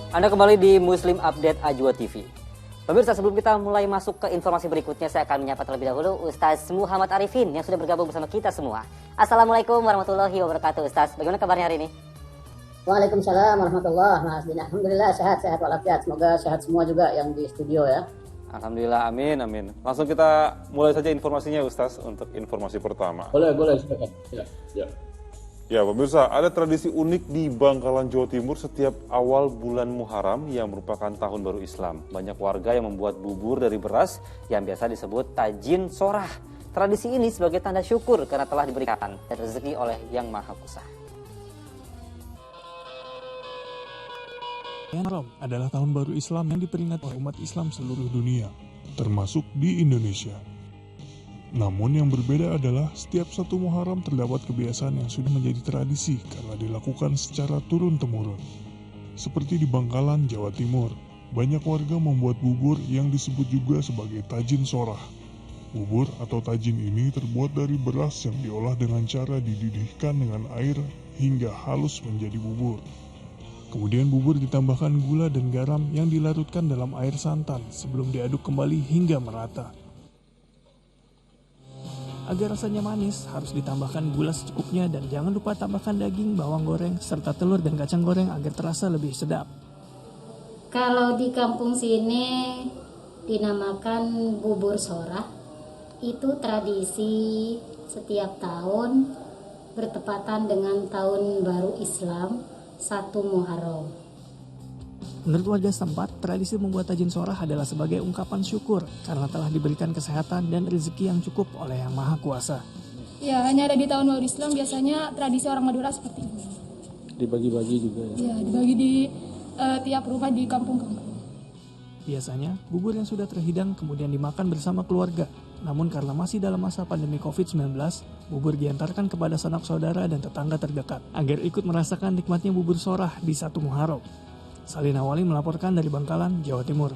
Anda kembali di Muslim Update Ajwa TV. Pemirsa, sebelum kita mulai masuk ke informasi berikutnya, saya akan menyapa terlebih dahulu Ustaz Muhammad Arifin yang sudah bergabung bersama kita semua. Assalamualaikum warahmatullahi wabarakatuh, Ustaz. Bagaimana kabarnya hari ini? Waalaikumsalam warahmatullahi wabarakatuh. Alhamdulillah sehat walafiat. Semoga sehat semua juga yang di studio ya. Alhamdulillah, amin. Langsung kita mulai saja informasinya, Ustaz, untuk informasi pertama. Boleh, silakan. Ya, pemirsa, ada tradisi unik di Bangkalan, Jawa Timur setiap awal bulan Muharram yang merupakan tahun baru Islam. Banyak warga yang membuat bubur dari beras yang biasa disebut tajin sorah. Tradisi ini sebagai tanda syukur karena telah diberikan rezeki oleh Yang Maha Kuasa. Muharram adalah tahun baru Islam yang diperingati oleh umat Islam seluruh dunia, termasuk di Indonesia. Namun yang berbeda adalah setiap satu Muharram terdapat kebiasaan yang sudah menjadi tradisi karena dilakukan secara turun-temurun. Seperti di Bangkalan, Jawa Timur, banyak warga membuat bubur yang disebut juga sebagai tajin sorah. Bubur atau tajin ini terbuat dari beras yang diolah dengan cara dididihkan dengan air hingga halus menjadi bubur. Kemudian bubur ditambahkan gula dan garam yang dilarutkan dalam air santan sebelum diaduk kembali hingga merata. Agar rasanya manis, harus ditambahkan gula secukupnya dan jangan lupa tambahkan daging, bawang goreng, serta telur dan kacang goreng agar terasa lebih sedap. Kalau di kampung sini dinamakan bubur sorah, itu tradisi setiap tahun bertepatan dengan tahun baru Islam 1 Muharram. Menurut warga setempat, tradisi membuat tajin sorah adalah sebagai ungkapan syukur karena telah diberikan kesehatan dan rezeki yang cukup oleh Yang Maha Kuasa. Ya, hanya ada di tahun baru Islam biasanya tradisi orang Madura seperti ini. Dibagi-bagi juga ya? Ya, dibagi di tiap rumah di kampung-kampung. Biasanya, bubur yang sudah terhidang kemudian dimakan bersama keluarga. Namun karena masih dalam masa pandemi COVID-19, bubur diantarkan kepada sanak saudara dan tetangga terdekat agar ikut merasakan nikmatnya bubur sorah di 1 Muharram. Salina Wali melaporkan dari Bangkalan, Jawa Timur.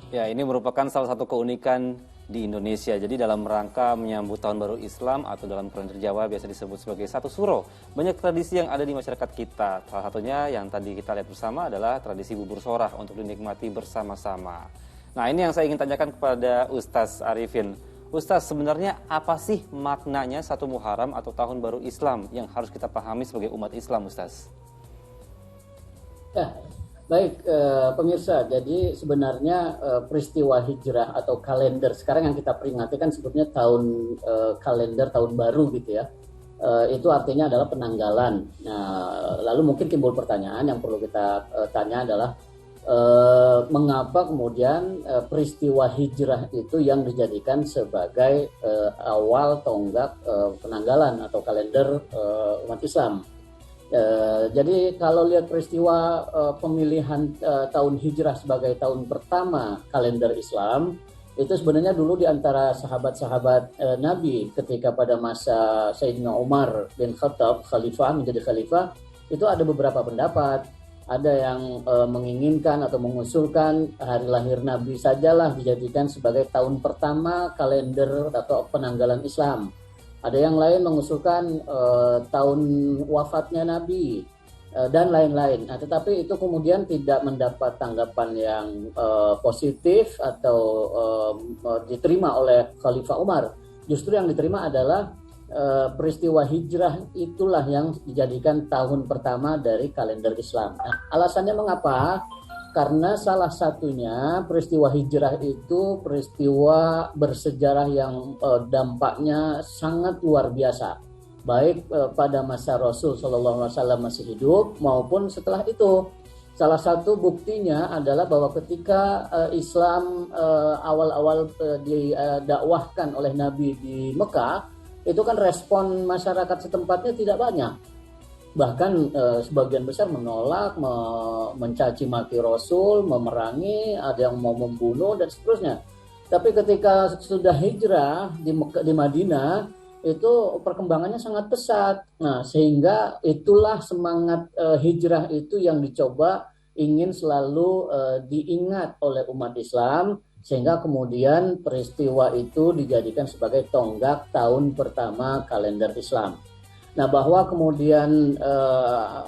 Ya, ini merupakan salah satu keunikan di Indonesia. Jadi dalam rangka menyambut tahun baru Islam atau dalam kalender Jawa biasa disebut sebagai satu suro. Banyak tradisi yang ada di masyarakat kita. Salah satunya yang tadi kita lihat bersama adalah tradisi bubur sorah untuk dinikmati bersama-sama. Nah, ini yang saya ingin tanyakan kepada Ustaz Arifin. Ustaz, sebenarnya apa sih maknanya 1 Muharram atau tahun baru Islam yang harus kita pahami sebagai umat Islam, Ustaz? Ya, baik pemirsa. Jadi sebenarnya peristiwa hijrah atau kalender sekarang yang kita peringati kan sebetulnya tahun kalender tahun baru gitu ya. Itu artinya adalah penanggalan. Nah, lalu mungkin timbul pertanyaan yang perlu kita tanya adalah mengapa kemudian peristiwa hijrah itu yang dijadikan sebagai awal tonggak penanggalan atau kalender umat Islam. Jadi kalau lihat peristiwa pemilihan tahun hijrah sebagai tahun pertama kalender Islam, itu sebenarnya dulu di antara sahabat-sahabat Nabi ketika pada masa Sayyidina Umar bin Khattab menjadi khalifah, itu ada beberapa pendapat. Ada yang menginginkan atau mengusulkan hari lahir Nabi sajalah dijadikan sebagai tahun pertama kalender atau penanggalan Islam. Ada yang lain mengusulkan tahun wafatnya Nabi dan lain-lain. Nah, tetapi itu kemudian tidak mendapat tanggapan yang positif atau diterima oleh Khalifah Umar. Justru yang diterima adalah peristiwa hijrah itulah yang dijadikan tahun pertama dari kalender Islam. Nah, alasannya mengapa? Karena salah satunya peristiwa hijrah itu peristiwa bersejarah yang dampaknya sangat luar biasa, baik pada masa Rasul SAW masih hidup maupun setelah itu. Salah satu buktinya adalah bahwa ketika Islam awal-awal didakwahkan oleh Nabi di Mekah, itu kan respon masyarakat setempatnya tidak banyak. Bahkan sebagian besar menolak, mencaci maki Rasul, memerangi, ada yang mau membunuh dan seterusnya. Tapi ketika sudah hijrah di Madinah, itu perkembangannya sangat pesat. Nah, sehingga itulah semangat hijrah itu yang dicoba ingin selalu diingat oleh umat Islam, sehingga kemudian peristiwa itu dijadikan sebagai tonggak tahun pertama kalender Islam. Nah, bahwa kemudian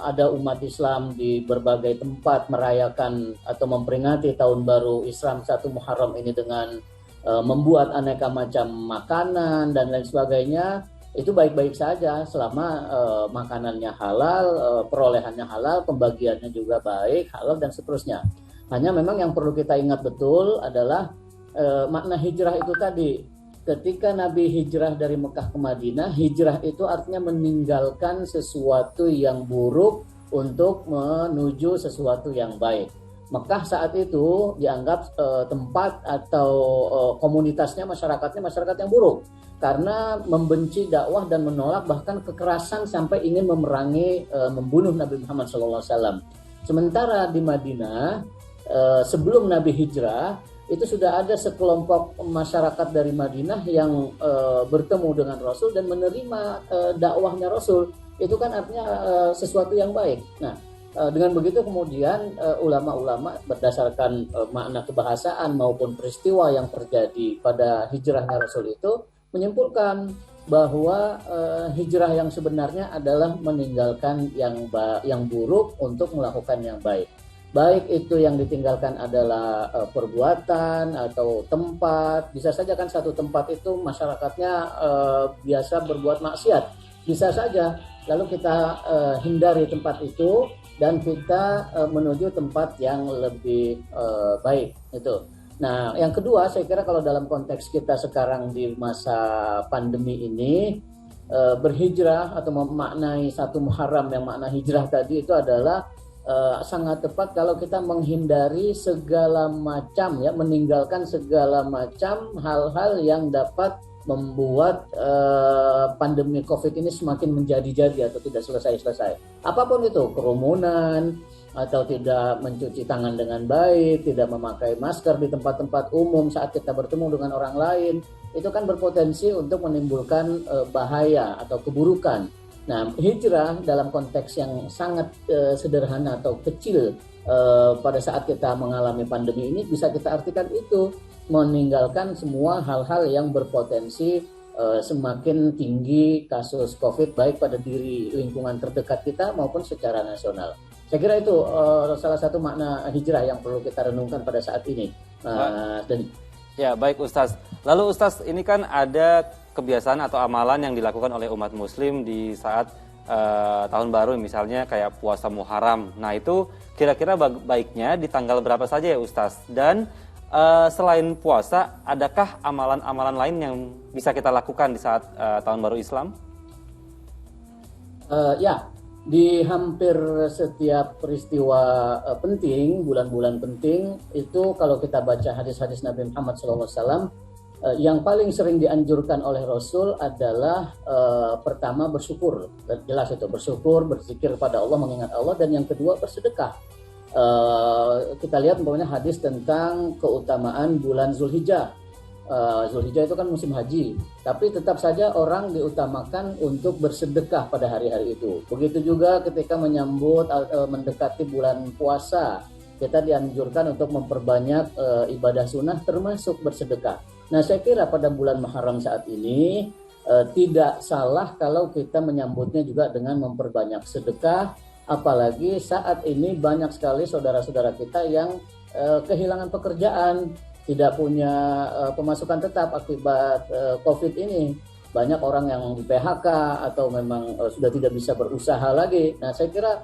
ada umat Islam di berbagai tempat merayakan atau memperingati tahun baru Islam 1 Muharram ini dengan membuat aneka macam makanan dan lain sebagainya, itu baik-baik saja selama makanannya halal, perolehannya halal, pembagiannya juga baik, halal dan seterusnya. Hanya memang yang perlu kita ingat betul adalah makna hijrah itu tadi. Ketika Nabi hijrah dari Mekah ke Madinah, hijrah itu artinya meninggalkan sesuatu yang buruk untuk menuju sesuatu yang baik. Mekah saat itu dianggap tempat atau komunitasnya, masyarakatnya masyarakat yang buruk karena membenci dakwah dan menolak bahkan kekerasan sampai ingin memerangi, membunuh Nabi Muhammad SAW. Sementara di Madinah sebelum Nabi hijrah itu sudah ada sekelompok masyarakat dari Madinah yang bertemu dengan Rasul dan menerima dakwahnya Rasul. Itu kan artinya sesuatu yang baik. Nah, dengan begitu kemudian ulama-ulama berdasarkan makna kebahasaan maupun peristiwa yang terjadi pada hijrahnya Rasul itu menyimpulkan bahwa hijrah yang sebenarnya adalah meninggalkan yang buruk untuk melakukan yang baik. Baik itu yang ditinggalkan adalah perbuatan atau tempat. Bisa saja kan satu tempat itu masyarakatnya biasa berbuat maksiat. Bisa saja. Lalu kita hindari tempat itu dan kita menuju tempat yang lebih baik. Itu. Nah, yang kedua saya kira kalau dalam konteks kita sekarang di masa pandemi ini, berhijrah atau memaknai 1 Muharram yang makna hijrah tadi itu adalah sangat tepat kalau kita menghindari segala macam, ya, meninggalkan segala macam hal-hal yang dapat membuat pandemi COVID ini semakin menjadi-jadi atau tidak selesai-selesai. Apapun itu, kerumunan atau tidak mencuci tangan dengan baik, tidak memakai masker di tempat-tempat umum saat kita bertemu dengan orang lain, itu kan berpotensi untuk menimbulkan bahaya atau keburukan. Nah, hijrah dalam konteks yang sangat sederhana atau kecil pada saat kita mengalami pandemi ini bisa kita artikan itu meninggalkan semua hal-hal yang berpotensi semakin tinggi kasus COVID baik pada diri lingkungan terdekat kita maupun secara nasional. Saya kira itu salah satu makna hijrah yang perlu kita renungkan pada saat ini. Ya, baik Ustaz. Lalu Ustaz, ini kan ada kebiasaan atau amalan yang dilakukan oleh umat muslim di saat tahun baru, misalnya kayak puasa Muharram. Nah, itu kira-kira baiknya di tanggal berapa saja ya Ustaz? Dan selain puasa, adakah amalan-amalan lain yang bisa kita lakukan di saat tahun baru Islam? Ya, di hampir setiap peristiwa penting, bulan-bulan penting, itu kalau kita baca hadis-hadis Nabi Muhammad SAW, yang paling sering dianjurkan oleh Rasul adalah pertama bersyukur, jelas itu bersyukur, berzikir kepada Allah, mengingat Allah, dan yang kedua bersedekah. Kita lihat umpamanya hadis tentang keutamaan bulan Zulhijjah. Zulhijjah itu kan musim haji, tapi tetap saja orang diutamakan untuk bersedekah pada hari-hari itu. Begitu juga ketika menyambut mendekati bulan puasa, kita dianjurkan untuk memperbanyak ibadah sunnah termasuk bersedekah. Nah, saya kira pada bulan Muharram saat ini tidak salah kalau kita menyambutnya juga dengan memperbanyak sedekah, apalagi saat ini banyak sekali saudara-saudara kita yang kehilangan pekerjaan, tidak punya pemasukan tetap akibat COVID ini. Banyak orang yang di PHK atau memang sudah tidak bisa berusaha lagi. Nah, saya kira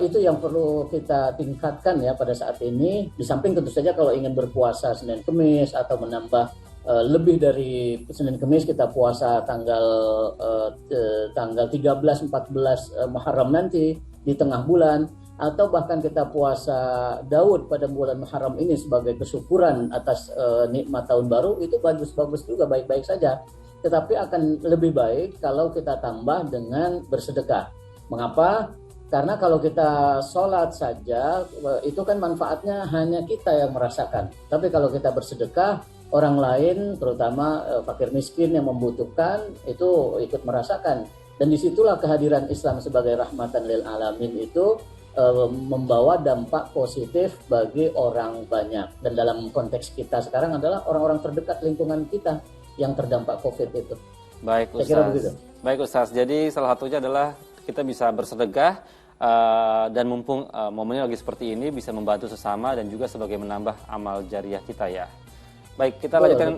itu yang perlu kita tingkatkan ya pada saat ini. Di samping tentu saja kalau ingin berpuasa Senin Kemis atau menambah lebih dari Senin Kemis kita puasa tanggal 13-14 Muharram nanti di tengah bulan, atau bahkan kita puasa Daud pada bulan Muharram ini sebagai kesyukuran atas nikmat tahun baru, itu bagus-bagus juga, baik-baik saja. Tetapi akan lebih baik kalau kita tambah dengan bersedekah. Mengapa? Karena kalau kita sholat saja itu kan manfaatnya hanya kita yang merasakan. Tapi kalau kita bersedekah, orang lain terutama fakir miskin yang membutuhkan itu ikut merasakan. Dan disitulah kehadiran Islam sebagai rahmatan lil alamin itu membawa dampak positif bagi orang banyak. Dan dalam konteks kita sekarang adalah orang-orang terdekat lingkungan kita yang terdampak COVID itu. Baik, Ustaz. Saya kira begitu. Baik Ustaz, jadi salah satunya adalah kita bisa bersedekah dan mumpung momennya lagi seperti ini bisa membantu sesama dan juga sebagai menambah amal jariah kita ya. Baik, kita lanjutkan